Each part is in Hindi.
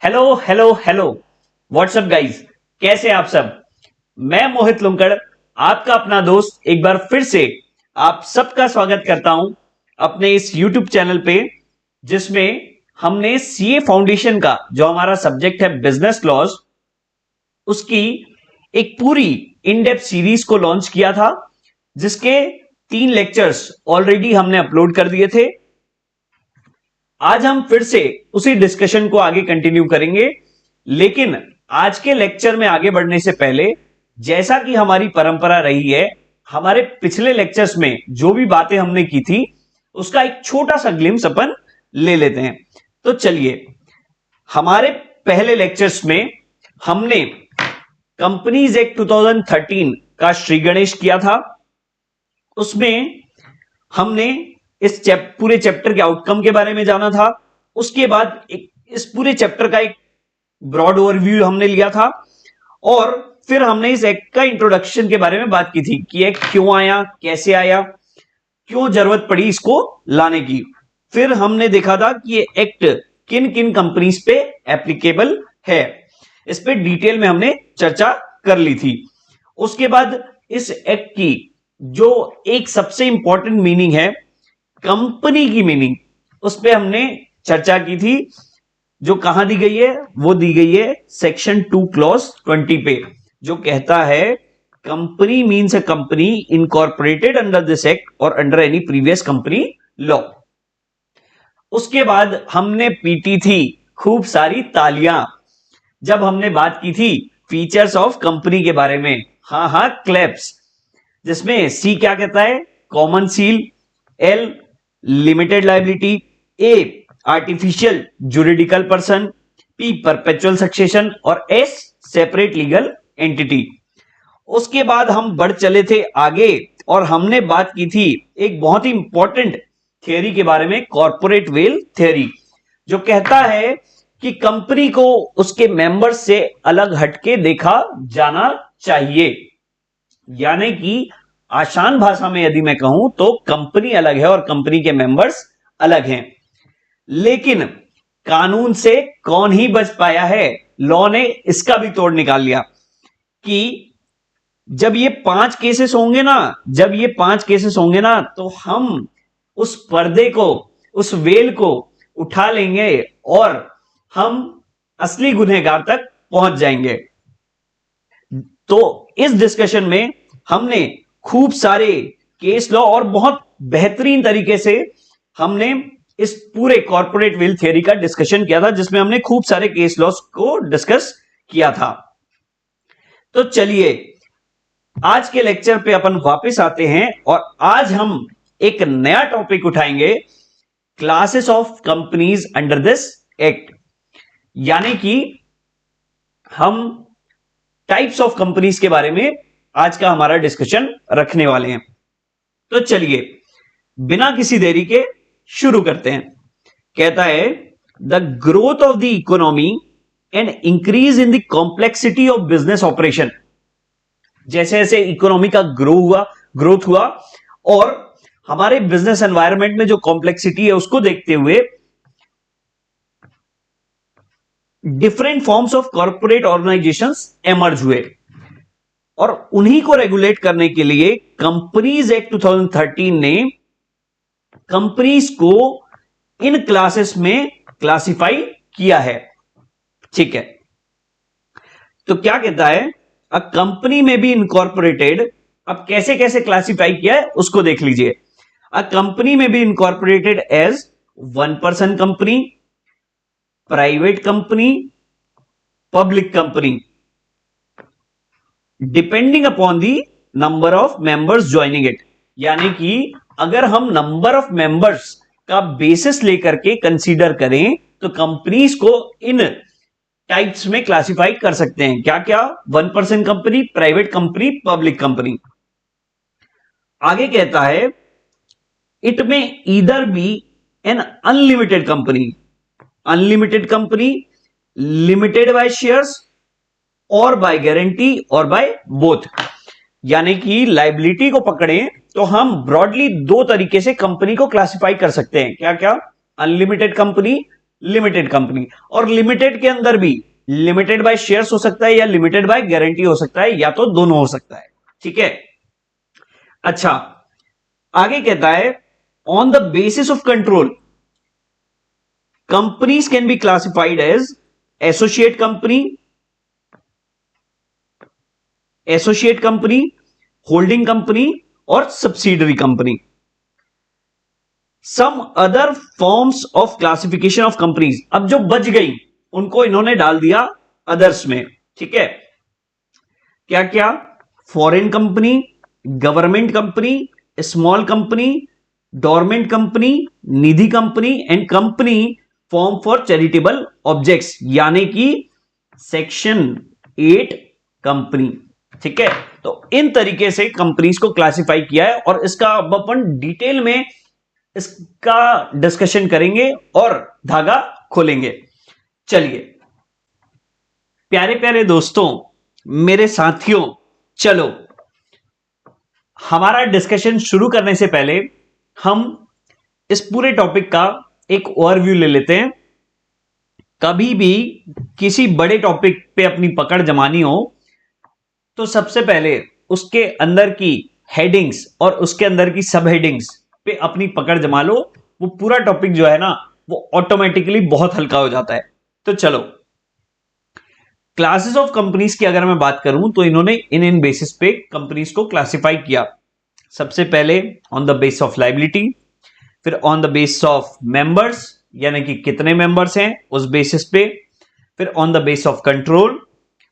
Hello hello hello, WhatsApp guys, कैसे हैं आप सब। मैं मोहित लुंकड़, आपका अपना दोस्त, एक बार फिर से आप सबका स्वागत करता हूं अपने इस यूट्यूब चैनल पे, जिसमें हमने सीए फाउंडेशन का जो हमारा सब्जेक्ट है बिजनेस लॉज, उसकी एक पूरी इन डेप्थ सीरीज को लॉन्च किया था, जिसके 3 लेक्चर्स ऑलरेडी हमने अपलोड कर दिए थे। आज हम फिर से उसी डिस्कशन को आगे कंटिन्यू करेंगे, लेकिन आज के लेक्चर में आगे बढ़ने से पहले, जैसा कि हमारी परंपरा रही है, हमारे पिछले लेक्चर्स में जो भी बातें हमने की थी उसका एक छोटा सा ग्लिम्स अपन ले लेते हैं। तो चलिए, हमारे पहले लेक्चर्स में हमने कंपनीज एक्ट 2013 का श्री गणेश किया था। उसमें हमने इस पूरे चैप्टर के आउटकम के बारे में जाना था। उसके बाद इस पूरे चैप्टर का एक ब्रॉड ओवरव्यू हमने लिया था, और फिर हमने इस एक्ट का इंट्रोडक्शन के बारे में बात की थी कि एक्ट क्यों आया, कैसे आया, क्यों जरूरत पड़ी इसको लाने की। फिर हमने देखा था कि ये एक्ट किन किन कंपनीज पे एप्लीकेबल है, इस पे डिटेल में हमने चर्चा कर ली थी। उसके बाद इस एक्ट की जो एक सबसे इंपॉर्टेंट मीनिंग है, कंपनी की मीनिंग, उस पे हमने चर्चा की थी, जो कहां दी गई है, वो दी गई है सेक्शन 2 क्लॉज 20 पे, जो कहता है company means a company incorporated under this act और under any previous company law. उसके बाद हमने पीटी थी खूब सारी तालियां जब हमने बात की थी फीचर्स ऑफ कंपनी के बारे में। हाँ, क्लैप्स, जिसमें सी क्या कहता है, common seal, L limited liability, A artificial juridical person, P perpetual succession और एस सेपरेट लीगल एंटिटी। उसके बाद हम बढ़ चले थे आगे और हमने बात की थी एक बहुत ही इंपॉर्टेंट थियरी के बारे में, कॉर्पोरेट वेल थियरी, जो कहता है कि कंपनी को उसके मेंबर्स से अलग हटके देखा जाना चाहिए। यानी कि आसान भाषा में यदि मैं कहूं तो कंपनी अलग है और कंपनी के मेंबर्स अलग हैं। लेकिन कानून से कौन ही बच पाया है, लॉ ने इसका भी तोड़ निकाल लिया कि जब ये 5 केसेस होंगे ना, तो हम उस पर्दे को, उस वेल को उठा लेंगे और हम असली गुनहगार तक पहुंच जाएंगे। तो इस डिस्कशन में हमने खूब सारे केस लॉ और बहुत बेहतरीन तरीके से हमने इस पूरे कॉर्पोरेट वेल थियरी का डिस्कशन किया था, जिसमें हमने खूब सारे केस लॉस को डिस्कस किया था। तो चलिए, आज के लेक्चर पे अपन वापस आते हैं और आज हम एक नया टॉपिक उठाएंगे, classes of companies under this act. यानी कि हम टाइप्स ऑफ कंपनीज के बारे में आज का हमारा डिस्कशन रखने वाले हैं। तो चलिए, बिना किसी देरी के शुरू करते हैं। कहता है the growth of the economy and increase in the complexity of business operation. जैसे जैसे इकोनॉमी का ग्रोथ हुआ और हमारे बिजनेस एनवायरनमेंट में जो कॉम्प्लेक्सिटी है उसको देखते हुए different forms of corporate organisations emerge हुए, और उन्हीं को रेगुलेट करने के लिए कंपनीज एक्ट 2013 ने कंपनीज को इन क्लासेस में क्लासिफाई किया है। ठीक है, तो क्या कहता है, a company may be incorporated. अब कैसे कैसे क्लासिफाई किया है उसको देख लीजिए। A company may be incorporated as 1 person company, private company, public company, depending upon the number of members joining it. यानी कि अगर हम नंबर ऑफ मेंबर्स का बेसिस लेकर के कंसीडर करें तो कंपनीज को इन टाइप्स में क्लासिफाई कर सकते हैं। क्या क्या? 1 person company, private company, public company. आगे कहता है इट में either be an unlimited company, limited by shares और बाय गारंटी और बाय बोथ। यानी कि लायबिलिटी को पकड़े तो हम ब्रॉडली 2 तरीके से कंपनी को क्लासिफाई कर सकते हैं। क्या क्या? Unlimited company limited company. और लिमिटेड के अंदर भी लिमिटेड बाय शेयर्स हो सकता है या लिमिटेड बाय गारंटी हो सकता है, या तो दोनों हो सकता है। ठीक है, अच्छा आगे कहता है on the basis of control companies can be classified as associate company, holding company और subsidiary company. Some other forms of classification of companies, अब जो बच गई उनको इन्होंने डाल दिया अदर्स में। ठीक है, क्या क्या? Foreign company, government company, small company, dormant company, Nidhi company and company form for charitable objects, यानी कि सेक्शन 8 कंपनी। ठीक है, तो इन तरीके से कंपनीज को क्लासिफाई किया है और इसका अब अपन डिटेल में इसका डिस्कशन करेंगे और धागा खोलेंगे। चलिए प्यारे प्यारे दोस्तों, मेरे साथियों, चलो हमारा डिस्कशन शुरू करने से पहले हम इस पूरे टॉपिक का एक ओवरव्यू ले लेते हैं। कभी भी किसी बड़े टॉपिक पे अपनी पकड़ जमानी हो तो सबसे पहले उसके अंदर की हेडिंग्स और उसके अंदर की सब हेडिंग्स पे अपनी पकड़ जमा लो। वो पूरा टॉपिक जो है ना वो ऑटोमेटिकली बहुत हल्का हो जाता है। तो चलो क्लासेस ऑफ कंपनीज की अगर मैं बात करूं तो इन्होंने इन बेसिस पे कंपनीज को क्लासिफाई किया। सबसे पहले on the base of liability, फिर on the base of members यानी कि कितने मेंबर्स हैं उस बेसिस पे, फिर on the base of control,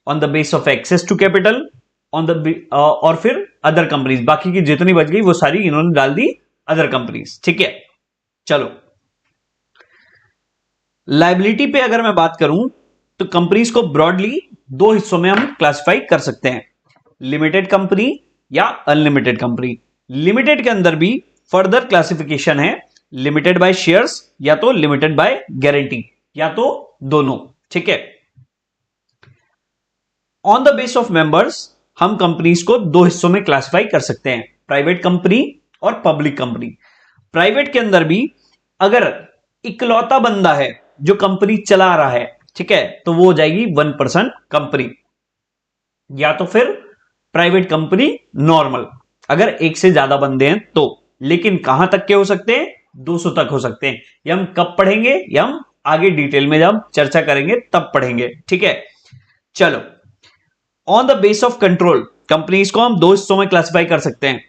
on the base of access to capital, on the और फिर अदर कंपनीज। बाकी की जितनी बच गई वो सारी इन्होंने डाल दी अदर कंपनीज। ठीक है, चलो लायबिलिटी पे अगर मैं बात करूं तो कंपनीज को ब्रॉडली दो हिस्सों में हम क्लासिफाई कर सकते हैं, लिमिटेड कंपनी या अनलिमिटेड कंपनी। लिमिटेड के अंदर भी फर्दर क्लासिफिकेशन है, लिमिटेड बाय शेयर्स या तो लिमिटेड बाय गारंटी या तो दोनों। ठीक है, on the base of members हम कंपनीज को दो हिस्सों में क्लासिफाई कर सकते हैं, प्राइवेट कंपनी और पब्लिक कंपनी। प्राइवेट के अंदर भी अगर इकलौता बंदा है जो कंपनी चला रहा है, ठीक है, तो वो हो जाएगी 1% कंपनी, या तो फिर प्राइवेट कंपनी नॉर्मल अगर एक से ज्यादा बंदे हैं तो। लेकिन कहां तक के हो सकते हैं? 200 तक हो सकते हैं। ये हम कब पढ़ेंगे? या हम आगे डिटेल में जब चर्चा करेंगे तब पढ़ेंगे। ठीक है, चलो on the base of control companies को हम दो हिस्सों में क्लासिफाई कर सकते हैं,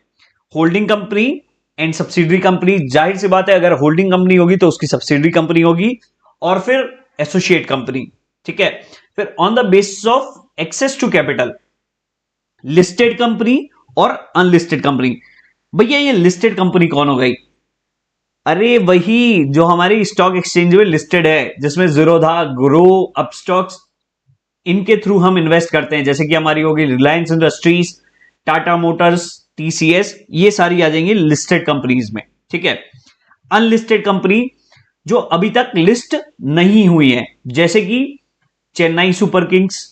holding company and subsidiary company. जाहिर सी बात है अगर होल्डिंग कंपनी होगी तो उसकी सब्सिडरी कंपनी होगी, और फिर एसोसिएट कंपनी। ठीक है, फिर on the basis of access to capital listed company और अनलिस्टेड कंपनी। भैया ये लिस्टेड कंपनी कौन हो गई? अरे वही जो हमारी स्टॉक एक्सचेंज में लिस्टेड है, जिसमें जीरोधा, ग्रो, अपस्टॉक्स, इनके थ्रू हम इन्वेस्ट करते हैं, जैसे कि हमारी होगी Reliance industries, Tata Motors, TCS, ये सारी आ जाएंगी लिस्टेड कंपनीज में। ठीक है, अनलिस्टेड कंपनी जो अभी तक लिस्ट नहीं हुई है, जैसे कि चेन्नई सुपर किंग्स,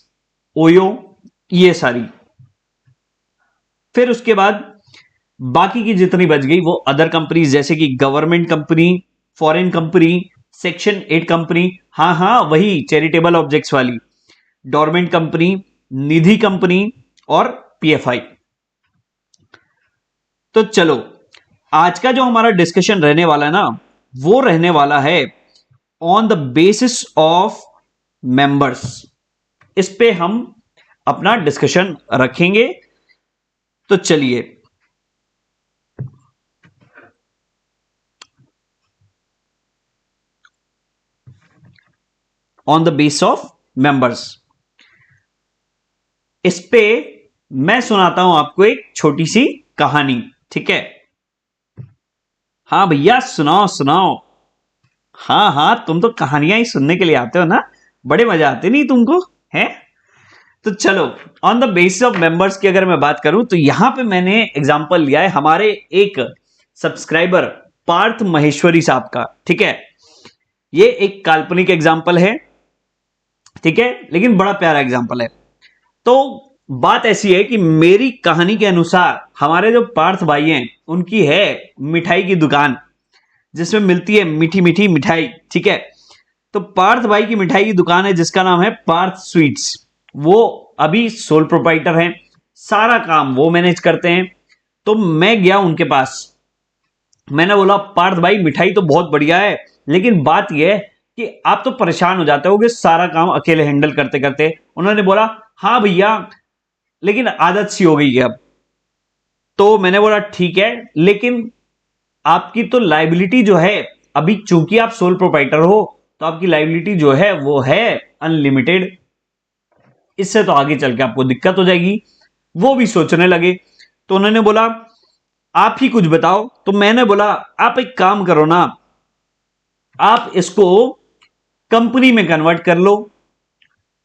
ओयो, ये सारी। फिर उसके बाद बाकी की जितनी बच गई वो अदर कंपनीज, जैसे कि government company, foreign company, section 8 company, हाँ वही चैरिटेबल ऑब्जेक्ट्स वाली, डोरमेंट कंपनी, निधि कंपनी और पीएफआई। तो चलो आज का जो हमारा डिस्कशन रहने वाला है ना वो रहने वाला है on the basis of members. इस पे हम अपना डिस्कशन रखेंगे। तो चलिए on the base of members, इस पे मैं सुनाता हूं आपको एक छोटी सी कहानी। ठीक है, हाँ भैया सुनाओ सुनाओ। हाँ तुम तो कहानियां ही सुनने के लिए आते हो ना, बड़े मजा आते नहीं तुमको हैं? तो चलो on the basis of members की अगर मैं बात करूं तो यहां पे मैंने एग्जांपल लिया है हमारे एक सब्सक्राइबर पार्थ महेश्वरी साहब का। ठीक है, ये एक काल्पनिक एग्जांपल है, ठीक है, लेकिन बड़ा प्यारा एग्जांपल है। तो बात ऐसी है कि मेरी कहानी के अनुसार हमारे जो पार्थ भाई हैं उनकी है मिठाई की दुकान, जिसमें मिलती है मीठी मीठी मिठाई। ठीक है, तो पार्थ भाई की मिठाई की दुकान है जिसका नाम है पार्थ स्वीट्स। वो अभी सोल प्रोप्राइटर हैं, सारा काम वो मैनेज करते हैं। तो मैं गया उनके पास, मैंने बोला पार्थ भाई मिठाई तो बहुत बढ़िया है, लेकिन बात यह है कि आप तो परेशान हो जाते होगे सारा काम अकेले हैंडल करते करते। उन्होंने बोला हाँ भैया, लेकिन आदत सी हो गई है अब। तो मैंने बोला ठीक है, लेकिन आपकी तो लाइबिलिटी जो है, अभी चूंकि आप सोल प्रोप्राइटर हो तो आपकी लाइबिलिटी जो है वो है अनलिमिटेड, इससे तो आगे चल के आपको दिक्कत हो जाएगी। वो भी सोचने लगे। तो उन्होंने बोला आप ही कुछ बताओ। तो मैंने बोला आप एक काम करो ना, आप इसको कंपनी में कन्वर्ट कर लो।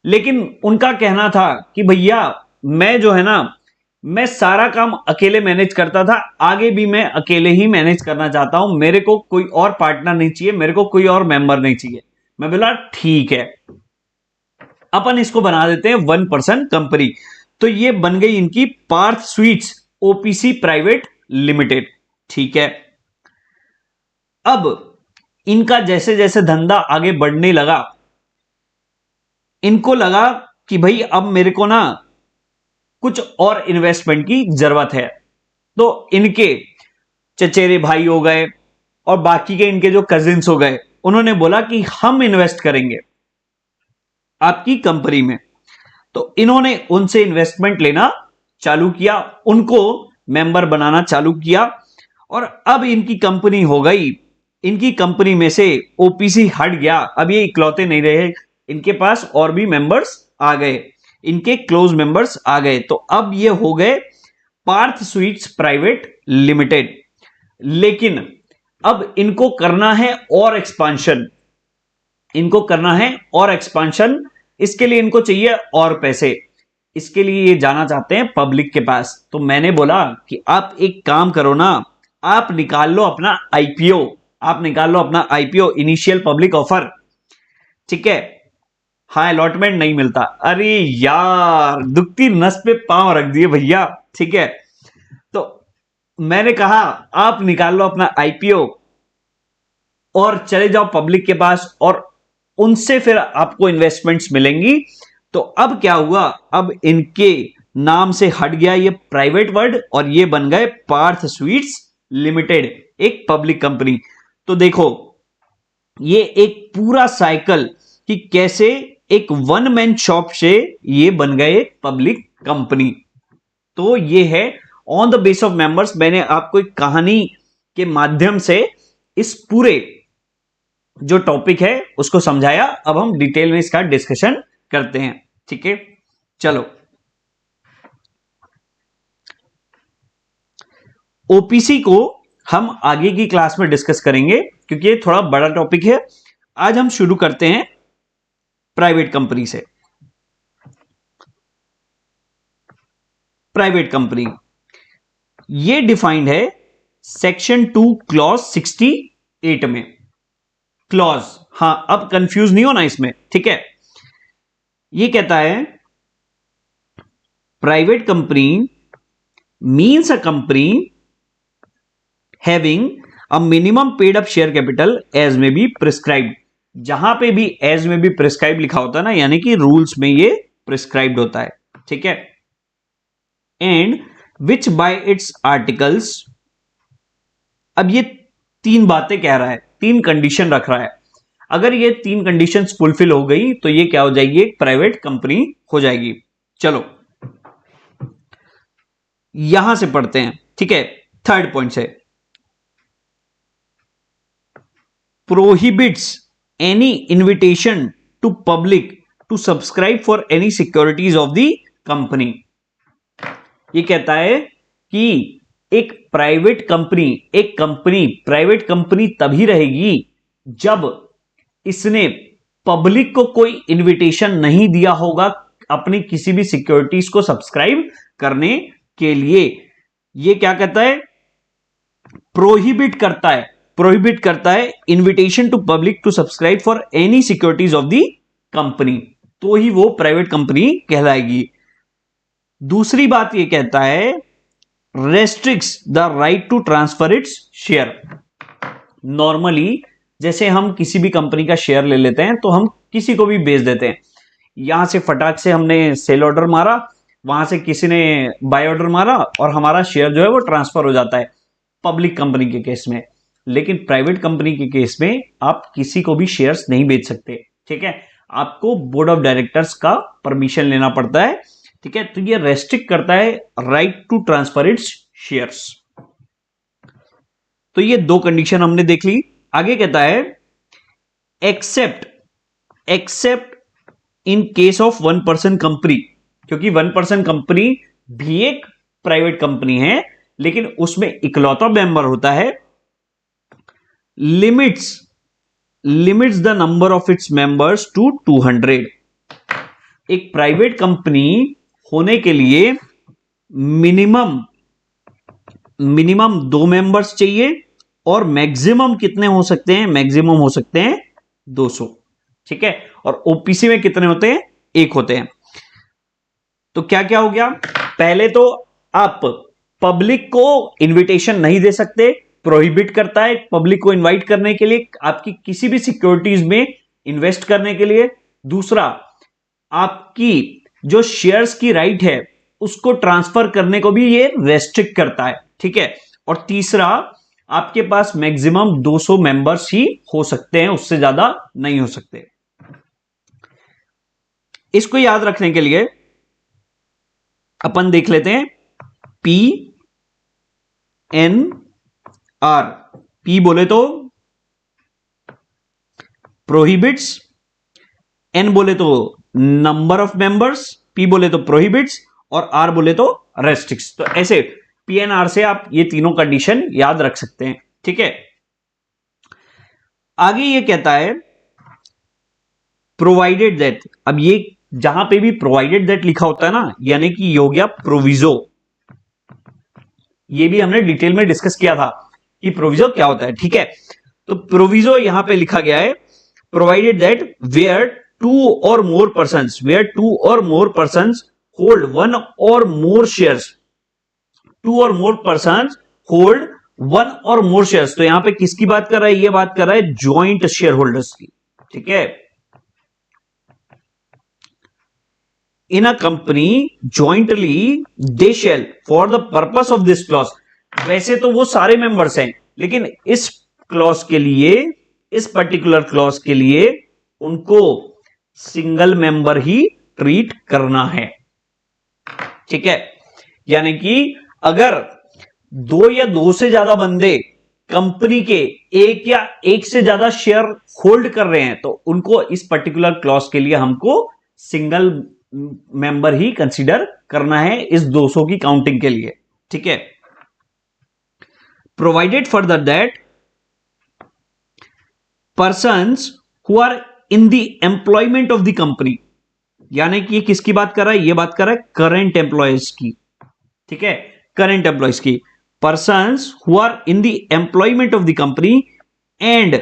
लेकिन उनका कहना था कि भैया मैं जो है ना, मैं सारा काम अकेले मैनेज करता था, आगे भी मैं अकेले ही मैनेज करना चाहता हूं, मेरे को कोई और पार्टनर नहीं चाहिए, मेरे को कोई और मेंबर नहीं चाहिए। मैं बोला ठीक है, अपन इसको बना देते हैं 1% कंपनी। तो ये बन गई इनकी Parth sweets OPC private limited. ठीक है, अब इनका जैसे जैसे धंधा आगे बढ़ने लगा, इनको लगा कि भाई अब मेरे को ना कुछ और इन्वेस्टमेंट की जरूरत है। तो इनके चचेरे भाई हो गए और बाकी के इनके जो कजिन्स हो गए, उन्होंने बोला कि हम इन्वेस्ट करेंगे आपकी कंपनी में। तो इन्होंने उनसे इन्वेस्टमेंट लेना चालू किया, उनको मेंबर बनाना चालू किया, और अब इनकी कंपनी हो गई। इनकी कंपनी में से ओपीसी हट गया, अब ये इकलौते नहीं रहे, इनके पास और भी मेंबर्स आ गए, इनके क्लोज मेंबर्स आ गए। तो अब ये हो गए पार्थ स्वीट्स प्राइवेट लिमिटेड। लेकिन अब इनको करना है और एक्सपांशन, इनको करना है और एक्सपांशन। इसके लिए इनको चाहिए और पैसे, इसके लिए ये जाना चाहते हैं पब्लिक के पास। तो मैंने बोला कि आप एक काम करो ना, आप निकाल लो अपना आईपीओ, आप निकाल लो अपना आईपीओ, इनिशियल पब्लिक ऑफर। ठीक है, हाँ अलॉटमेंट नहीं मिलता। अरे यार दुखती नस पे पांव रख दिए भैया। ठीक है, तो मैंने कहा आप निकाल लो अपना आईपीओ और चले जाओ पब्लिक के पास, और उनसे फिर आपको इन्वेस्टमेंट्स मिलेंगी। तो अब क्या हुआ, अब इनके नाम से हट गया ये प्राइवेट वर्ड और ये बन गए पार्थ स्वीट्स लिमिटेड, एक पब्लिक कंपनी। तो देखो ये एक पूरा साइकिल कि कैसे एक वन मैन शॉप से ये बन गए पब्लिक कंपनी। तो ये है on the base of members, मैंने आपको एक कहानी के माध्यम से इस पूरे जो टॉपिक है उसको समझाया। अब हम डिटेल में इसका डिस्कशन करते हैं। ठीक है, चलो ओपीसी को हम आगे की क्लास में डिस्कस करेंगे क्योंकि ये थोड़ा बड़ा टॉपिक है। आज हम शुरू करते हैं प्राइवेट कंपनी से। प्राइवेट कंपनी ये डिफाइंड है सेक्शन 2 क्लॉज 68 में। क्लॉज, हां अब कंफ्यूज नहीं होना इसमें। ठीक है, ये कहता है private company means a company having a minimum paid up share capital as may be prescribed. जहां पे भी एज में बी प्रिस्क्राइब लिखा होता है ना, यानी कि रूल्स में ये प्रिस्क्राइब्ड होता है। ठीक है, and which bye it's articles. अब ये तीन बातें कह रहा है, तीन कंडीशन रख रहा है। अगर ये तीन कंडीशंस फुलफिल हो गई तो ये क्या हो जाएगी, एक प्राइवेट कंपनी हो जाएगी। चलो यहां से पढ़ते हैं। ठीक है, थर्ड पॉइंट से prohibits any invitation to public to subscribe for any securities of the company. ये कहता है कि एक प्राइवेट कंपनी, एक कंपनी प्राइवेट कंपनी तभी रहेगी जब इसने पब्लिक को कोई इनविटेशन नहीं दिया होगा अपनी किसी भी सिक्योरिटीज को सब्सक्राइब करने के लिए। ये क्या कहता है, प्रोहिबिट करता है, प्रोहिबिट करता है invitation to public to subscribe for any securities of the company, तो ही वो प्राइवेट कंपनी कहलाएगी। दूसरी बात ये कहता है restricts the right to transfer its share. Normally जैसे हम किसी भी कंपनी का शेयर ले लेते हैं तो हम किसी को भी बेच देते हैं। यहां से फटाक से हमने सेल ऑर्डर मारा, वहां से किसी ने बाय ऑर्डर मारा और हमारा शेयर जो है वो ट्रांसफर हो जाता है पब्लिक कंपनी के केस में। लेकिन प्राइवेट कंपनी के केस में आप किसी को भी शेयर्स नहीं बेच सकते, ठीक है। आपको बोर्ड ऑफ डायरेक्टर्स का परमिशन लेना पड़ता है, ठीक है। तो ये रेस्ट्रिक्ट करता है right to transfer its shares. तो ये दो कंडीशन हमने देख ली। आगे कहता है accept in case of 1% company, क्योंकि 1% कंपनी भी एक प्राइवेट कंपनी है, लेकिन उसमें इकलौता मेंबर होता है। Limits the number of its members to 200। एक प्राइवेट कंपनी होने के लिए मिनिमम 2 मेंबर्स चाहिए और मैक्सिमम कितने हो सकते हैं? मैक्सिमम हो सकते हैं 200, ठीक है। और ओपीसी में कितने होते हैं? 1 होते हैं। तो क्या क्या हो गया? पहले तो आप पब्लिक को इनविटेशन नहीं दे सकते, प्रोहिबिट करता है पब्लिक को इनवाइट करने के लिए, आपकी किसी भी सिक्योरिटीज में इन्वेस्ट करने के लिए। दूसरा, आपकी जो शेयर्स की राइट है उसको ट्रांसफर करने को भी ये रेस्ट्रिक्ट करता है, ठीक है। और तीसरा, आपके पास मैक्सिमम 200 मेंबर्स ही हो सकते हैं, उससे ज्यादा नहीं हो सकते। इसको याद रखने के लिए अपन देख लेते हैं PNR। P बोले तो प्रोहिबिट्स, N बोले तो नंबर ऑफ मेंबर्स, P बोले तो प्रोहिबिट्स और R बोले तो रेस्ट्रिक्ट्स। तो ऐसे PNR से आप ये तीनों कंडीशन याद रख सकते हैं, ठीक है। आगे ये कहता है प्रोवाइडेड दैट। अब ये जहां पे भी प्रोवाइडेड दैट लिखा होता है ना, यानी कि ये हो गया प्रोविजो। ये भी हमने डिटेल में डिस्कस किया था कि प्रोविजो क्या होता है, ठीक है। तो प्रोविजो यहां पे लिखा गया है provided that where 2 or more persons hold 1 or more shares, 2 or more persons hold 1 or more shares। तो यहां पे किसकी बात कर रहा है? ये बात कर रहा है जॉइंट शेयर होल्डर्स की, ठीक है। In a company jointly they shall for the purpose of this clause। वैसे तो वो सारे मेंबर्स हैं, लेकिन इस क्लॉज के लिए, इस पर्टिकुलर क्लॉज के लिए उनको सिंगल मेंबर ही ट्रीट करना है, ठीक है। यानी कि अगर 2 या 2 से ज्यादा बंदे कंपनी के एक या एक से ज्यादा शेयर होल्ड कर रहे हैं तो उनको इस पर्टिकुलर क्लॉज के लिए हमको सिंगल मेंबर ही कंसीडर करना है इस 200 की काउंटिंग के लिए, ठीक है। Provided further that persons who are in the employment of the company, यानी कि ये किसकी बात कर रहा है? ये बात कर रहा है करंट एम्प्लॉयज की, ठीक है, करंट एम्प्लॉयज की। Persons who are in the employment of the company and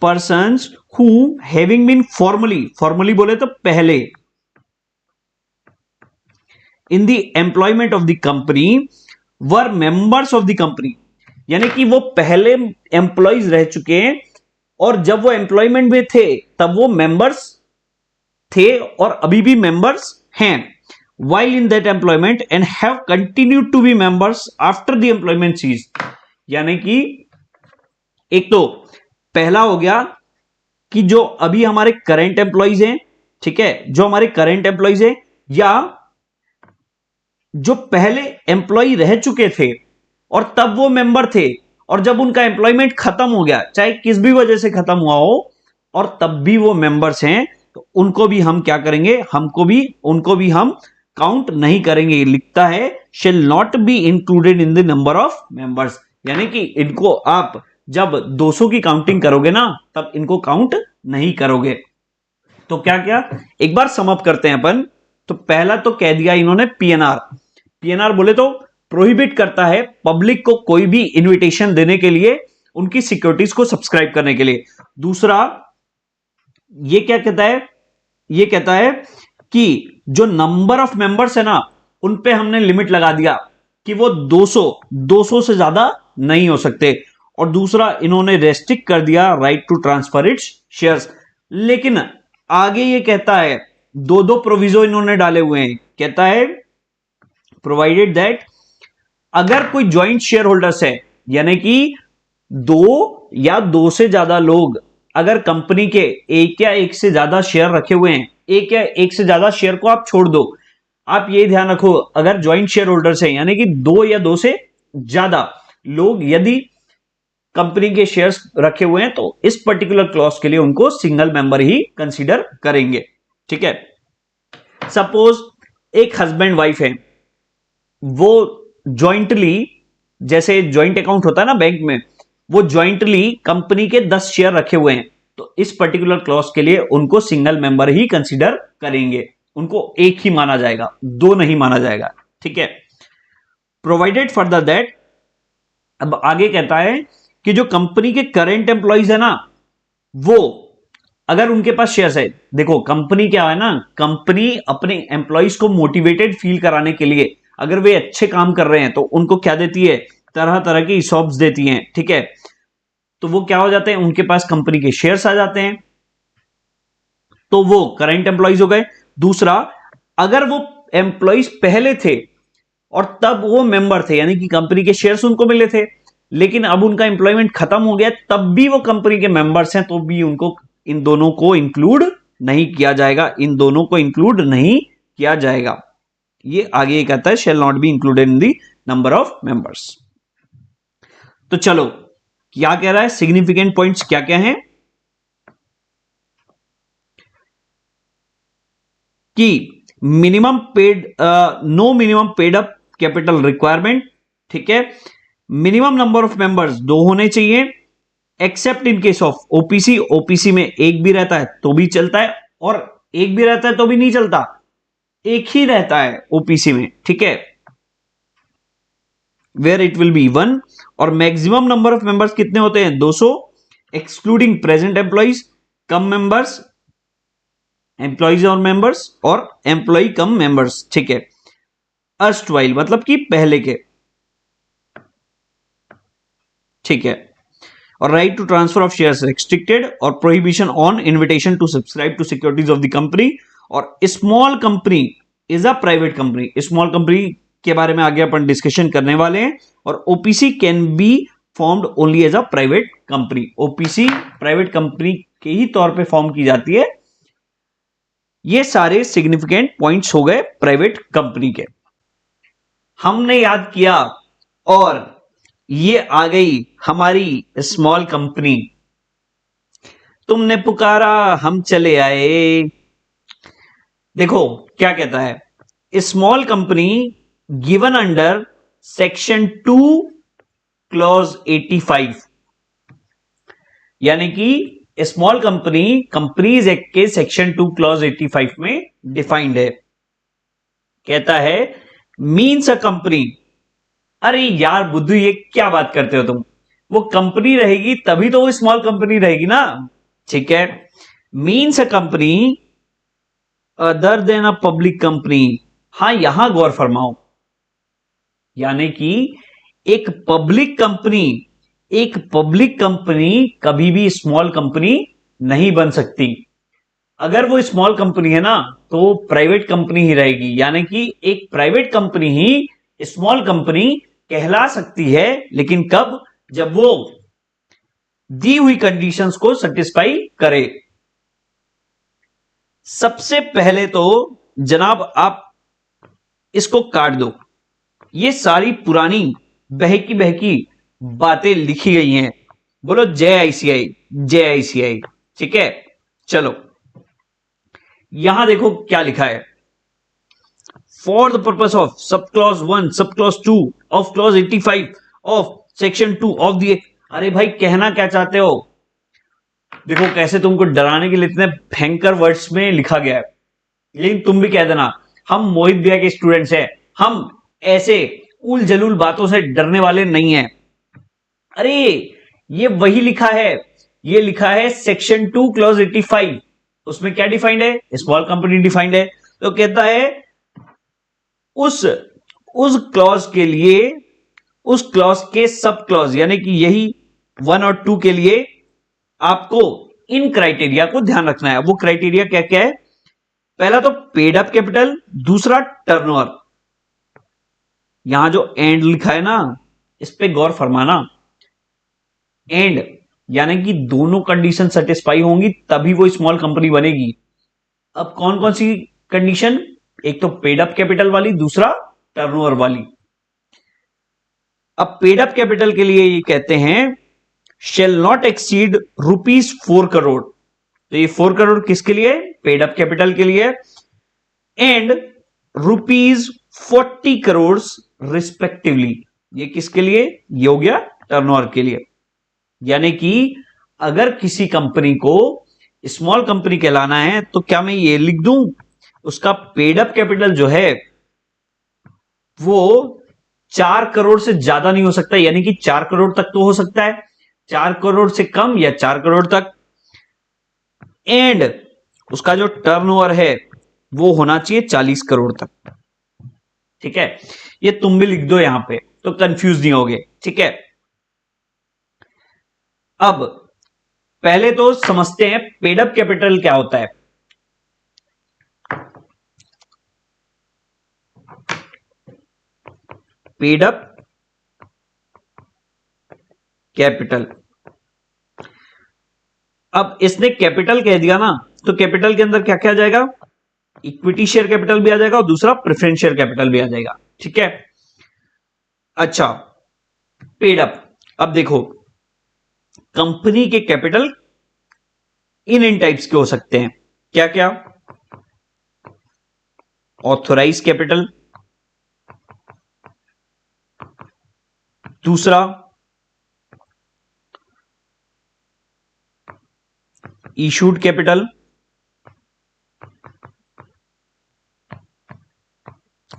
persons who having been formerly बोले तो पहले in the employment of the company were members of the company, यानी कि वो पहले एम्प्लॉयज रह चुके हैं और जब वो एम्प्लॉयमेंट में थे तब वो मेंबर्स थे और अभी भी मेंबर्स हैं। while in that employment and have continued to be members after the employment ceased। यानी कि एक तो पहला हो गया कि जो अभी हमारे करंट एम्प्लॉइज हैं, ठीक है, जो हमारे करंट एम्प्लॉइज हैं या जो पहले एम्प्लॉय रह चुके थे और तब वो मेंबर थे और जब उनका एम्प्लॉयमेंट खत्म हो गया, चाहे किस भी वजह से खत्म हुआ हो, और तब भी वो मेंबर्स हैं, तो उनको भी हम क्या करेंगे? उनको भी हम काउंट नहीं करेंगे। लिखता है shall not be included in the number of members, यानी कि इनको आप जब 200 की काउंटिंग करोगे ना तब इनको काउंट नहीं करोगे। तो क्या क्या एक बार सम अप करते हैं अपन। तो पहला तो कह दिया इन्होंने पीएनआर बोले तो प्रोहिबिट करता है पब्लिक को कोई भी इनविटेशन देने के लिए उनकी सिक्योरिटीज को सब्सक्राइब करने के लिए। दूसरा ये क्या कहता है? ये कहता है कि जो नंबर ऑफ मेंबर्स है ना उन पे हमने लिमिट लगा दिया कि वो 200 से ज्यादा नहीं हो सकते। और दूसरा इन्होंने रेस्ट्रिक्ट कर दिया right to transfer its shares. लेकिन आगे ये कहता है, दो दो प्रोविजो इन्होंने डाले हुए हैं। कहता है प्रोवाइडेड दैट अगर कोई ज्वाइंट शेयर होल्डर्स है, यानी कि दो या दो से ज्यादा लोग अगर कंपनी के एक या एक से ज्यादा शेयर रखे हुए हैं, एक या एक से ज्यादा शेयर को आप छोड़ दो, आप ये ध्यान रखो अगर ज्वाइंट शेयर होल्डर्स हैं यानी कि दो या दो से ज्यादा लोग यदि कंपनी के शेयर्स रखे हुए हैं तो इस पर्टिकुलर क्लॉज के लिए उनको सिंगल मेंबर ही कंसीडर करेंगे। ठीक है, सपोज एक हस्बैंड वाइफ है, वो ज्वाइंटली, जैसे ज्वाइंट अकाउंट होता है ना बैंक में, वो ज्वाइंटली कंपनी के 10 शेयर रखे हुए हैं, तो इस पर्टिकुलर क्लॉज के लिए उनको सिंगल मेंबर ही कंसीडर करेंगे, उनको एक ही माना जाएगा, दो नहीं माना जाएगा। ठीक है, प्रोवाइडेड फर्दर दैट, अब आगे कहता है कि जो कंपनी के करंट एम्प्लॉइज है ना, वो अगर उनके पास शेयर्स है, देखो कंपनी क्या है ना, कंपनी अपने एम्प्लॉइज को मोटिवेटेड फील कराने के लिए अगर वे अच्छे काम कर रहे हैं तो उनको क्या देती है, तरह तरह की ईसॉप्स देती हैं। ठीक है, तो वो क्या हो जाते हैं, उनके पास कंपनी के शेयर्स आ जाते हैं, तो वो करंट एम्प्लॉइज हो गए। दूसरा, अगर वो एम्प्लॉइज पहले थे और तब वो मेंबर थे, यानी कि कंपनी के शेयर्स उनको मिले थे, लेकिन अब उनका एम्प्लॉयमेंट खत्म हो गया, तब भी वो कंपनी के मेंबर्स हैं, तो भी उनको इन दोनों को इंक्लूड नहीं किया जाएगा, इन दोनों को इंक्लूड नहीं किया जाएगा। ये आगे ये कहता है shall not be included in the number of members. तो चलो क्या कह रहा है, सिग्निफिकेंट पॉइंट्स क्या क्या हैं कि minimum paid, no minimum paid up capital requirement. ठीक है, मिनिमम नंबर ऑफ मेंबर्स दो होने चाहिए, except in case of OPC, OPC में एक भी रहता है तो भी चलता है और एक भी रहता है तो भी नहीं चलता, एक ही रहता है ओपीसी में। ठीक है, वेयर इट विल बी 1, और मैक्सिमम नंबर ऑफ मेंबर्स कितने होते हैं, 200, एक्सक्लूडिंग प्रेजेंट एम्प्लॉइज, कम मेंबर्स, एम्प्लॉइज और मेंबर्स, और एम्प्लॉय कम मेंबर्स। ठीक है, अर्स्टवाइल मतलब कि पहले के। ठीक है, और right to transfer of shares restricted, और prohibition on invitation to subscribe to securities of the company, और small company is a private company, small company के बारे में आगे अपन डिस्कशन करने वाले हैं। और OPC can be formed only as a private company, OPC private company के ही तौर पे फॉर्म की जाती है। ये सारे सिग्निफिकेंट पॉइंट्स हो गए प्राइवेट कंपनी के, हमने याद किया, और ये आ गई हमारी स्मॉल कंपनी। तुमने पुकारा हम चले आए। देखो क्या कहता है, small company given under section 2 clause 85, यानी कि स्मॉल कंपनी कंपनीज एक्ट के सेक्शन 2 क्लॉज 85 में डिफाइंड है। कहता है मीन्स अ कंपनी, अरे यार बुद्धू ये क्या बात करते हो तुम, वो कंपनी रहेगी तभी तो वो स्मॉल कंपनी रहेगी ना। ठीक है, means a company other than a public company, हां यहां गौर फरमाओ, यानी कि एक पब्लिक कंपनी, एक पब्लिक कंपनी कभी भी स्मॉल कंपनी नहीं बन सकती। अगर वो स्मॉल कंपनी है ना तो प्राइवेट कंपनी ही रहेगी, यानी कि एक प्राइवेट कंपनी ही स्मॉल कंपनी कहला सकती है, लेकिन कब, जब वो दी हुई कंडीशंस को सेटिस्फाई करे। सबसे पहले तो जनाब आप इसको काट दो, ये सारी पुरानी बहकी बहकी बातें लिखी गई हैं, बोलो जय आईसीआई, जय आईसीआई। ठीक है, चलो यहां देखो क्या लिखा है, for the purpose of sub clause 1 sub clause 2 of clause 85 of section 2 of the. अरे भाई कहना क्या चाहते हो, देखो कैसे तुमको डराने के लिए इतने भयंकर वर्ड्स में लिखा गया है, लेकिन तुम भी कह देना हम मोहित भैया के स्टूडेंट्स हैं, हम ऐसे उल जलूल बातों से डरने वाले नहीं हैं। अरे ये वही लिखा है, ये लिखा है सेक्शन 2 क्लॉज 85, उसमें क्या डिफाइंड है, स्मॉल कंपनी डिफाइंड है। तो कहता है उस क्लॉज के लिए, उस क्लॉज के सब क्लॉज, यानी कि यही 1 और 2 के लिए आपको इन क्राइटेरिया को ध्यान रखना है। वो क्राइटेरिया क्या क्या है? पहला तो पेड अप कैपिटल, दूसरा टर्नओवर। यहां जो एंड लिखा है ना, इस पे गौर फरमाना। एंड यानी कि दोनों कंडीशन सेटिस्फाई होंगी तभी वो स्मॉल कंपनी बनेगी। अब कौन कौन सी कंडीशन? एक तो पेड अप कैपिटल वाली, दूसरा टर्नओवर वाली। अब पेड अप कैपिटल के लिए ये कहते हैं शेल नॉट एक्सीड ₹4 करोड़। तो ये 4 करोड़ किसके लिए? पेड अप कैपिटल के लिए। एंड ₹40 करोड़ रिस्पेक्टिवली, ये किसके लिए? ये हो गया टर्नओवर के लिए। यानी कि अगर किसी कंपनी को स्मॉल कंपनी कहलाना है तो क्या मैं ये लिख दूं उसका पेड अप कैपिटल जो है वो 4 करोड़ से ज्यादा नहीं हो सकता, यानी कि 4 करोड़ तक तो हो सकता है, 4 करोड़ से कम या 4 करोड़ तक। एंड उसका जो टर्नओवर है वो होना चाहिए 40 करोड़ तक। ठीक है, ये तुम भी लिख दो यहां पे तो कंफ्यूज नहीं होगे। ठीक है, अब पहले तो समझते हैं पेड अप कैपिटल क्या होता है। पेड अप कैपिटल, अब इसने कैपिटल कह दिया ना, तो कैपिटल के अंदर क्या क्या आ जाएगा? इक्विटी शेयर कैपिटल भी आ जाएगा और दूसरा प्रेफरेंस शेयर कैपिटल भी आ जाएगा। ठीक है, अच्छा पेड अप। अब देखो कंपनी के कैपिटल इन टाइप्स के हो सकते हैं। क्या क्या? ऑथोराइज कैपिटल, दूसरा इशूड कैपिटल,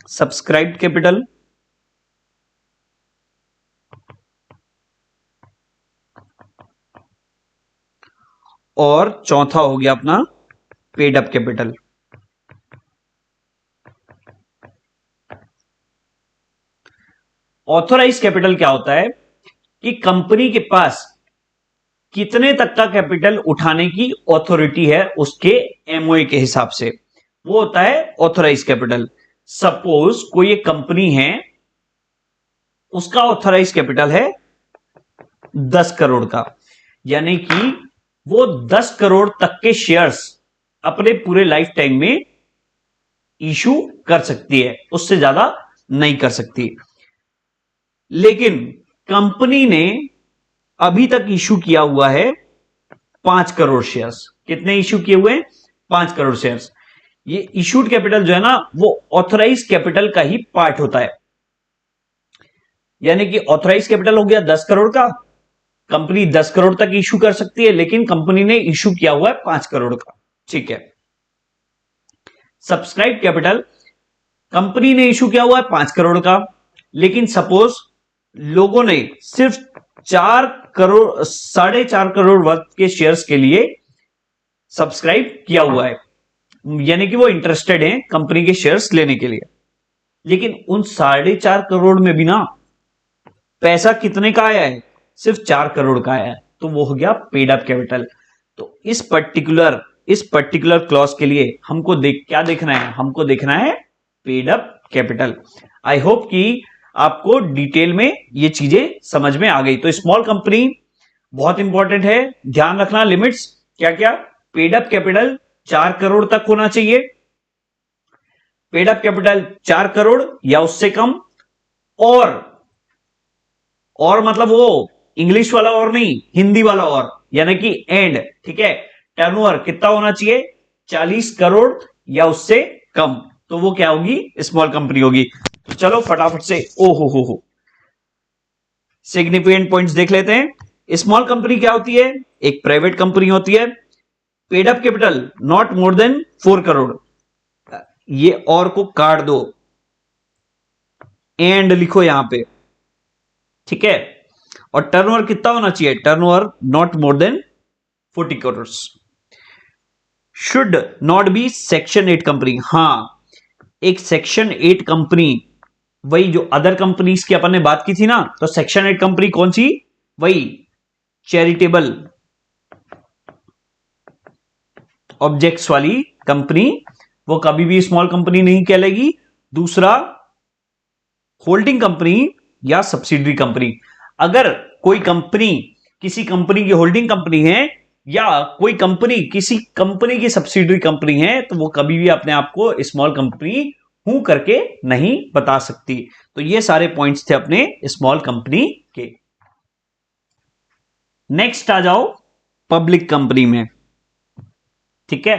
सब्सक्राइब्ड कैपिटल, और चौथा हो गया अपना paid up capital. Authorise capital क्या होता है कि कंपनी के पास कितने तक का कैपिटल उठाने की ऑथोरिटी है उसके एमओए के हिसाब से, वो होता है ऑथोराइज कैपिटल। सपोज कोई एक कंपनी है, उसका ऑथोराइज कैपिटल है 10 करोड़ का, यानी कि वो 10 करोड़ तक के शेयर्स अपने पूरे लाइफ टाइम में इशू कर सकती है, उससे ज्यादा नहीं कर सकती। लेकिन कंपनी ने अभी तक इशू किया हुआ है 5 करोड़ शेयर्स। कितने इशू किए हुए हैं? 5 करोड़ शेयर्स। ये इशूड कैपिटल जो है ना वो ऑथराइज कैपिटल का ही पार्ट होता है। यानी कि ऑथराइज कैपिटल हो गया 10 करोड़ का, कंपनी 10 करोड़ तक इशू कर सकती है, लेकिन कंपनी ने इशू किया हुआ है 5 करोड़ का। ठीक है, सब्सक्राइब कैपिटल, कंपनी ने इशू किया हुआ है 5 करोड़ का, लेकिन सपोज लोगों ने सिर्फ 4 करोड़ 4.5 करोड़ वर्थ के शेयर्स के लिए सब्सक्राइब किया हुआ है, यानी कि वो इंटरेस्टेड हैं कंपनी के शेयर्स लेने के लिए। लेकिन उन 4.5 करोड़ में भी ना पैसा कितने का आया है? सिर्फ 4 करोड़ का आया है, तो वो हो गया पेड अप कैपिटल। तो इस पर्टिकुलर क्लॉज के लिए हमको क्या देखना है? हमको देखना है paid up capital. I hope कि आपको डिटेल में ये चीजें समझ में आ गई। तो स्मॉल कंपनी बहुत इंपॉर्टेंट है, ध्यान रखना लिमिट्स क्या क्या। पेड अप कैपिटल 4 करोड़ तक होना चाहिए, पेड अप कैपिटल 4 करोड़ या उससे कम, और मतलब वो इंग्लिश वाला और नहीं, हिंदी वाला और, यानी कि एंड। ठीक है, टर्नओवर कितना होना चाहिए? 40 करोड़ या उससे कम, तो वो क्या होगी? स्मॉल कंपनी होगी। तो चलो फटाफट से हो सिग्निफिकेंट पॉइंट्स देख लेते हैं। स्मॉल कंपनी क्या होती है? एक प्राइवेट कंपनी होती है। Paid up capital not more than 4 crore, ये और को काट दो, एंड लिखो यहां पे। ठीक है, और टर्नओवर कितना होना चाहिए? Turnover not more than 40 crore. Should not be section 8 company. हां, एक सेक्शन 8 कंपनी, वही जो अदर कंपनीज की अपन ने बात की थी ना, तो सेक्शन 8 कंपनी कौन सी? वही चैरिटेबल ऑब्जेक्ट्स वाली कंपनी, वो कभी भी स्मॉल कंपनी नहीं कहलाएगी। दूसरा, होल्डिंग कंपनी या सब्सिडरी कंपनी। अगर कोई कंपनी किसी कंपनी की होल्डिंग कंपनी है या कोई कंपनी किसी कंपनी की सब्सिडरी कंपनी है, तो वो कभी भी अपने आप को स्मॉल कंपनी हूं करके नहीं बता सकती। तो ये सारे पॉइंट्स थे अपने स्मॉल कंपनी के। नेक्स्ट आ जाओ पब्लिक कंपनी में। ठीक है,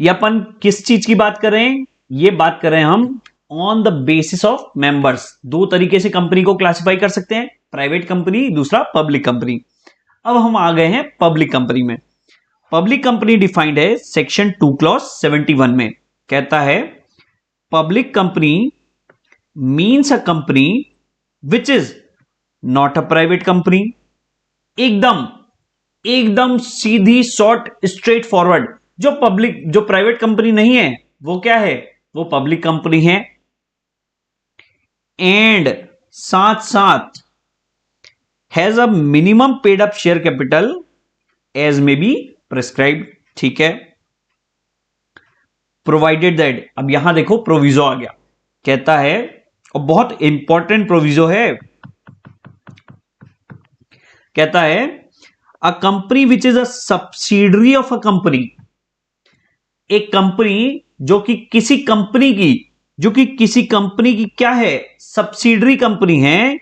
ये अपन किस चीज की बात कर रहे हैं? ये बात कर रहे हैं हम on the basis of members. दो तरीके से कंपनी को क्लासिफाई कर सकते हैं, प्राइवेट कंपनी, दूसरा पब्लिक कंपनी। अब हम आ गए हैं पब्लिक कंपनी में। पब्लिक कंपनी डिफाइंड है सेक्शन 2 क्लॉज 71 में। कहता है public company means a company which is not a private company. एकदम एकदम सीधी, शॉर्ट, स्ट्रेट फॉरवर्ड। जो प्राइवेट कंपनी नहीं है वो क्या है? वो पब्लिक कंपनी है। एंड साथ साथ has a minimum paid up share capital as may be prescribed. ठीक है, प्रोवाइडेड दैट, अब यहां देखो प्रोविजो आ गया। कहता है, और बहुत इंपॉर्टेंट प्रोविजो है, कहता है a company which is a subsidiary of a company. एक कंपनी जो कि किसी कंपनी की क्या है? सब्सिडरी कंपनी है,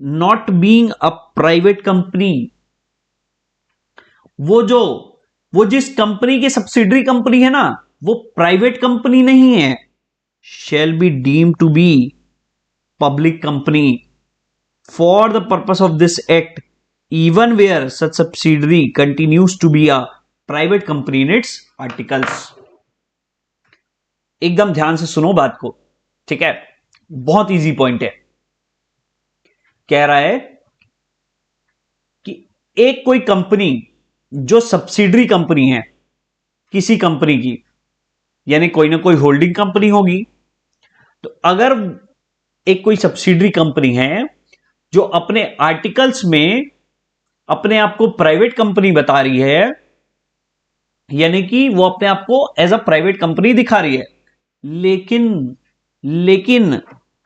not being a private company. वो जिस कंपनी की सब्सिडरी कंपनी है ना, वो प्राइवेट कंपनी नहीं है, shall be deemed to be public company for the purpose of this act, even where such subsidiary continues to be a private company in its articles। एकदम ध्यान से सुनो बात को, ठीक है, बहुत इजी पॉइंट है। कह रहा है कि एक कोई कंपनी जो सब्सिडरी कंपनी है किसी कंपनी की, यानी कोई ना कोई होल्डिंग कंपनी होगी, तो अगर एक कोई सब्सिडरी कंपनी है जो अपने आर्टिकल्स में अपने आप को प्राइवेट कंपनी बता रही है, यानी कि वो अपने आप को एज अ प्राइवेट कंपनी दिखा रही है, लेकिन लेकिन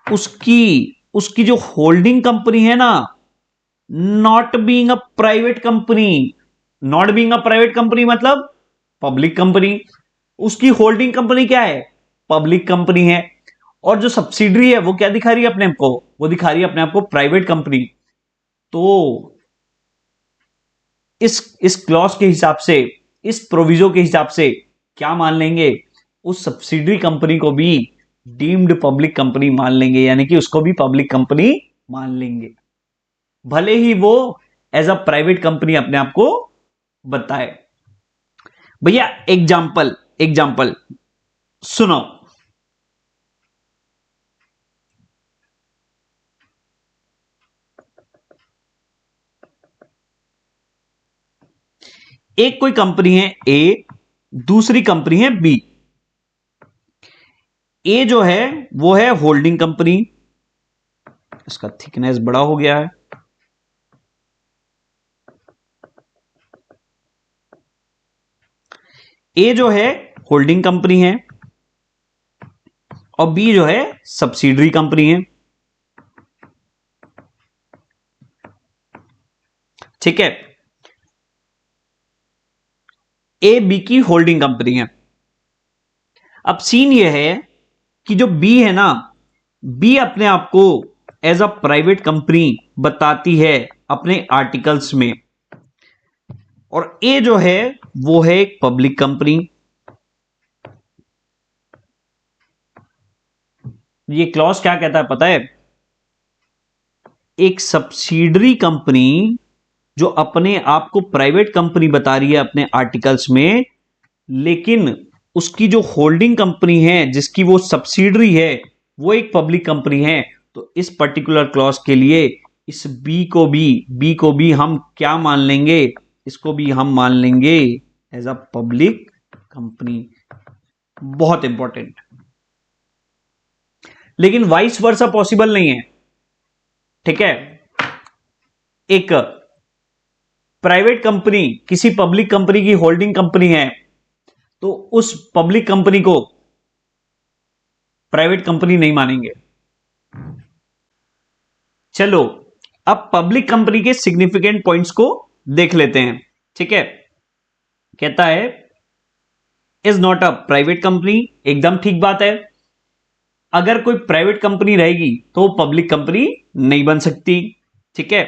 उसकी उसकी जो होल्डिंग कंपनी है ना, not being a private company. Not being a private company मतलब पब्लिक कंपनी। उसकी होल्डिंग कंपनी क्या है? पब्लिक कंपनी है। और जो सब्सिडरी है वो क्या दिखा रही है अपने आप को? वो दिखा रही है अपने आप को प्राइवेट कंपनी। तो इस क्लॉज के हिसाब से, इस प्रोविजो के हिसाब से क्या मान लेंगे? उस सब्सिडरी कंपनी को भी डीम्ड पब्लिक कंपनी मान लेंगे, यानी कि उसको भी पब्लिक कंपनी मान लेंगे, भले ही वो एज अ प्राइवेट कंपनी अपने आप को बताए। भैया एग्जाम्पल एग्जाम्पल सुनो। एक कोई कंपनी है ए, दूसरी कंपनी है बी। ए जो है वो है होल्डिंग कंपनी, इसका थिकनेस बड़ा हो गया है। ए जो है होल्डिंग कंपनी है और बी जो है सब्सिडरी कंपनी है। ठीक है, ए बी की होल्डिंग कंपनी है। अब सीन यह है कि जो बी है ना, बी अपने आप को एज अ प्राइवेट कंपनी बताती है अपने आर्टिकल्स में, और ए जो है वो है एक पब्लिक कंपनी। ये क्लॉज क्या कहता है पता है? एक सब्सिडरी कंपनी जो अपने आप को प्राइवेट कंपनी बता रही है अपने आर्टिकल्स में, लेकिन उसकी जो होल्डिंग कंपनी है, जिसकी वो सब्सिडरी है, वो एक पब्लिक कंपनी है। तो इस पर्टिकुलर क्लॉज के लिए इस बी को भी हम क्या मान लेंगे? इसको भी हम मान लेंगे एज अ पब्लिक कंपनी। बहुत इंपॉर्टेंट। लेकिन वाइस वर्सा पॉसिबल नहीं है। ठीक है, एक प्राइवेट कंपनी किसी पब्लिक कंपनी की होल्डिंग कंपनी है तो उस पब्लिक कंपनी को प्राइवेट कंपनी नहीं मानेंगे। चलो अब पब्लिक कंपनी के सिग्निफिकेंट पॉइंट्स को देख लेते हैं। ठीक है, कहता है is not a private company, एकदम ठीक बात है। अगर कोई प्राइवेट कंपनी रहेगी तो पब्लिक कंपनी नहीं बन सकती। ठीक है,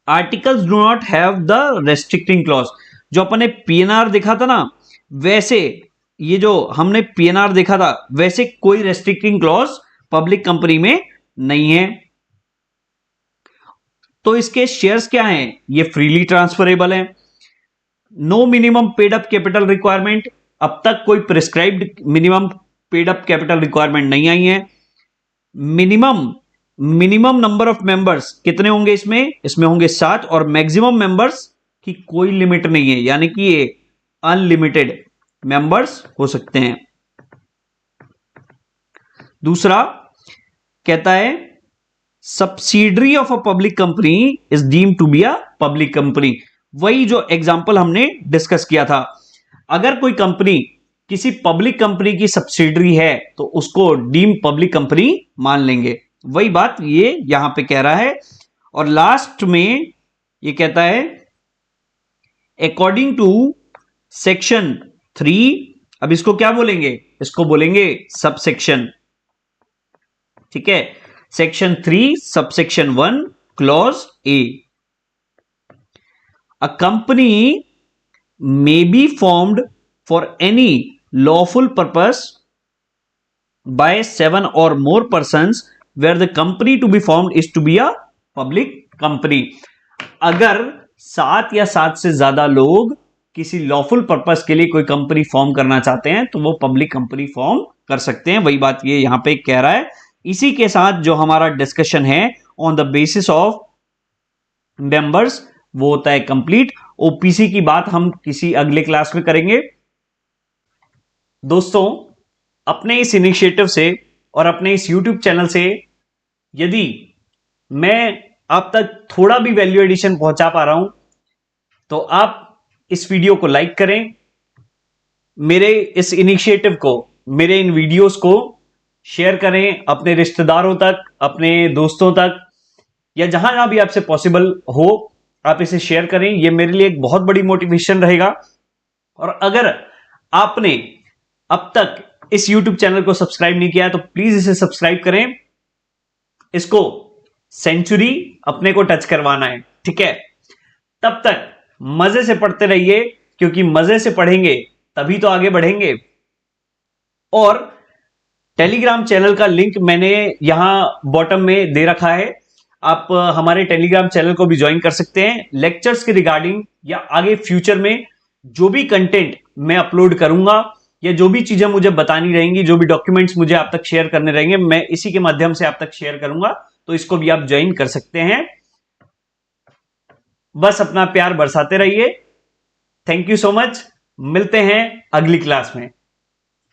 articles do not have the restricting clause. जो अपने पीएनआर देखा था ना, वैसे ये जो हमने पीएनआर देखा था वैसे कोई रेस्ट्रिक्टिंग क्लॉज पब्लिक कंपनी में नहीं है। तो इसके शेयर्स क्या हैं, ये फ्रीली ट्रांसफरेबल हैं। No minimum paid up capital requirement, अब तक कोई prescribed minimum paid up capital requirement नहीं आई है। मिनिमम नंबर ऑफ मेंबर्स कितने होंगे इसमें होंगे 7 और मैक्सिमम मेंबर्स की कोई लिमिट नहीं है, यानी कि ये अनलिमिटेड मेंबर्स हो सकते हैं। दूसरा कहता है subsidiary of a public company is deemed to be a public company. वही जो एग्जांपल हमने डिस्कस किया था, अगर कोई कंपनी किसी पब्लिक कंपनी की सब्सिडरी है तो उसको डीम पब्लिक कंपनी मान लेंगे। वही बात ये यहां पे कह रहा है। और लास्ट में ये कहता है अकॉर्डिंग टू सेक्शन 3, अब इसको क्या बोलेंगे, इसको बोलेंगे सबसेक्शन। ठीक है, section 3 subsection 1 clause A, a company may be formed for any lawful purpose by 7 or more persons where the company to be formed is to be a public company। अगर 7 या 7 से ज्यादा लोग किसी लॉफुल पर्पस के लिए कोई कंपनी फॉर्म करना चाहते हैं तो वो पब्लिक कंपनी फॉर्म कर सकते हैं। वही बात ये यहां पे कह रहा है। इसी के साथ जो हमारा डिस्कशन है on the basis of members वो होता है कंप्लीट। ओपीसी की बात हम किसी अगले क्लास में करेंगे। दोस्तों, अपने इस इनिशिएटिव से और अपने इस यूट्यूब चैनल से यदि मैं आप तक थोड़ा भी वैल्यू एडिशन पहुंचा पा रहा हूं तो आप इस वीडियो को लाइक करें, मेरे इस इनिशिएटिव को, मेरे इन वीडियोस को शेयर करें अपने रिश्तेदारों तक, अपने दोस्तों तक, या जहां जहां भी आपसे पॉसिबल हो आप इसे शेयर करें। यह मेरे लिए एक बहुत बड़ी मोटिवेशन रहेगा। और अगर आपने अब तक इस YouTube चैनल को सब्सक्राइब नहीं किया है तो प्लीज इसे सब्सक्राइब करें। इसको सेंचुरी अपने को टच करवाना है। ठीक है, तब तक मजे से पढ़ते रहिए, क्योंकि मजे से पढ़ेंगे तभी तो आगे बढ़ेंगे। और टेलीग्राम चैनल का लिंक मैंने यहां बॉटम में दे रखा है, आप हमारे टेलीग्राम चैनल को भी ज्वाइन कर सकते हैं। लेक्चर्स के रिगार्डिंग या आगे फ्यूचर में जो भी कंटेंट मैं अपलोड करूंगा या जो भी चीजें मुझे बतानी रहेंगी, जो भी डॉक्यूमेंट्स मुझे आप तक शेयर करने रहेंगे, मैं इसी के माध्यम से आप तक शेयर करूंगा, तो इसको भी आप ज्वाइन कर सकते हैं। बस अपना प्यार बरसाते रहिए। थैंक यू सो मच, मिलते हैं अगली क्लास में।